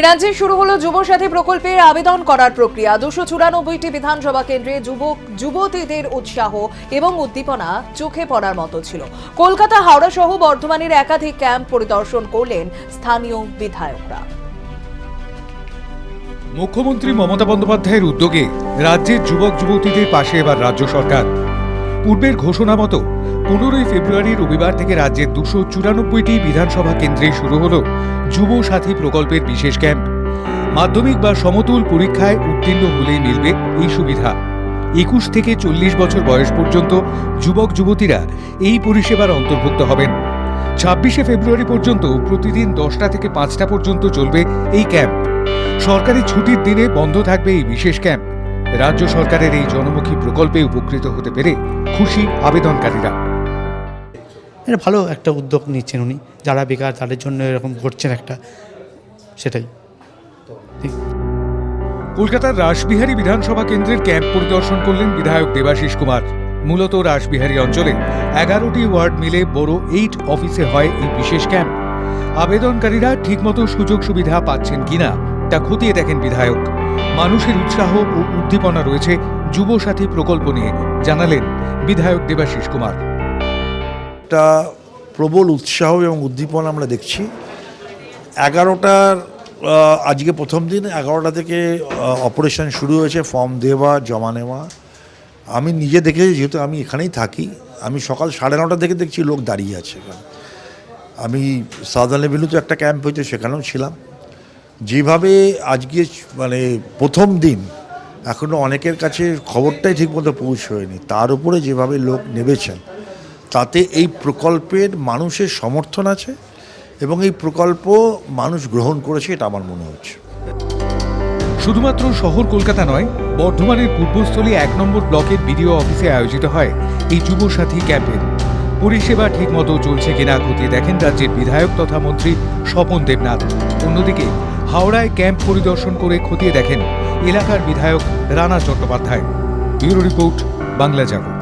রাজ্যে শুরু হলো যুবসাথী প্রকল্পের আবেদন করার প্রক্রিয়া। 294টি বিধানসভা কেন্দ্রে যুবতীদের উৎসাহ এবং উদ্দীপনা চোখে পড়ার মতো ছিল। কলকাতা, হাওড়া সহ বর্ধমানের একাধিক ক্যাম্প পরিদর্শন করলেন স্থানীয় বিধায়করা। মুখ্যমন্ত্রী মমতা বন্দ্যোপাধ্যায়ের উদ্যোগে রাজ্যের যুবক যুবতীদের পাশে এবার রাজ্য সরকার। পূর্বের ঘোষণা মতো 15 ফেব্রুয়ারি রবিবার থেকে রাজ্যের 294টি বিধানসভা কেন্দ্রে শুরু হলো যুব সাথী প্রকল্পের বিশেষ ক্যাম্প। মাধ্যমিক বা সমতুল পরীক্ষায় উত্তীর্ণ হলেই মিলবে এই সুবিধা। 21 থেকে 40 বছর বয়স পর্যন্ত যুবক যুবতীরা এই পরিষেবার অন্তর্ভুক্ত হবেন। 26 ফেব্রুয়ারি পর্যন্ত প্রতিদিন 10টা থেকে 5টা পর্যন্ত চলবে এই ক্যাম্প। সরকারি ছুটির দিনে বন্ধ থাকবে এই বিশেষ ক্যাম্প। রাজ্য সরকারের এই জনমুখী প্রকল্পে উপকৃত হতে পেরে খুশি আবেদনকারীরা। এটা ভালো একটা উদ্যোগ নিচ্ছেন উনি, যারা বেকার তাদের জন্য এরকম করছেন একটা, সেটাই। কলকাতার রাসবিহারী বিধানসভা কেন্দ্রের ক্যাম্প পরিদর্শন করলেন বিধায়ক দেবাশিস কুমার। মূলত রাসবিহারী অঞ্চলে 11টি ওয়ার্ড মিলে বড় 8 অফিসে হয় এই বিশেষ ক্যাম্প। আবেদনকারীরা ঠিকমতো সুযোগ সুবিধা পাচ্ছেন কিনা তা খতিয়ে দেখেন বিধায়ক। মানুষের উৎসাহ ও উদ্দীপনা রয়েছে যুব সাথী প্রকল্প নিয়ে, জানালেন বিধায়ক দেবাশিস কুমার। একটা প্রবল উৎসাহ এবং উদ্দীপনা আমরা দেখছি। 11টার আজকে প্রথম দিন, 11টা থেকে অপারেশন শুরু হয়েছে, ফর্ম দেওয়া জমা নেওয়া। আমি নিজে দেখেছি, যেহেতু আমি এখানেই থাকি, আমি সকাল 9:30 থেকে দেখছি লোক দাঁড়িয়ে আছে। আমি সাউদার্ন এভিনিউতে একটা ক্যাম্প হয়েছে, সেখানেও ছিলাম। যেভাবে আজকে মানে প্রথম দিন, এখনও অনেকের কাছে খবরটাই ঠিকমতো পৌঁছয়নি, তার উপরে যেভাবে লোক নেমেছেন, তাতে এই প্রকল্পের মানুষের সমর্থন আছে এবং এই প্রকল্প মানুষ গ্রহণ করেছে, এটা আমার মনে হচ্ছে। শুধুমাত্র শহর কলকাতা নয়, বর্ধমানের পূর্বস্থলী 1 নম্বর ব্লকের বিডিও অফিসে আয়োজিত হয় এই যুব সাথী ক্যাম্পের। পরিষেবা ঠিকমতো চলছে কিনা খতিয়ে দেখেন রাজ্যের বিধায়ক তথা মন্ত্রী স্বপন দেবনাথ। অন্যদিকে হাওড়ায় ক্যাম্প পরিদর্শন করে খতিয়ে দেখেন এলাকার বিধায়ক রানা চট্টোপাধ্যায়। ব্যুরো রিপোর্ট, বাংলা জাগো।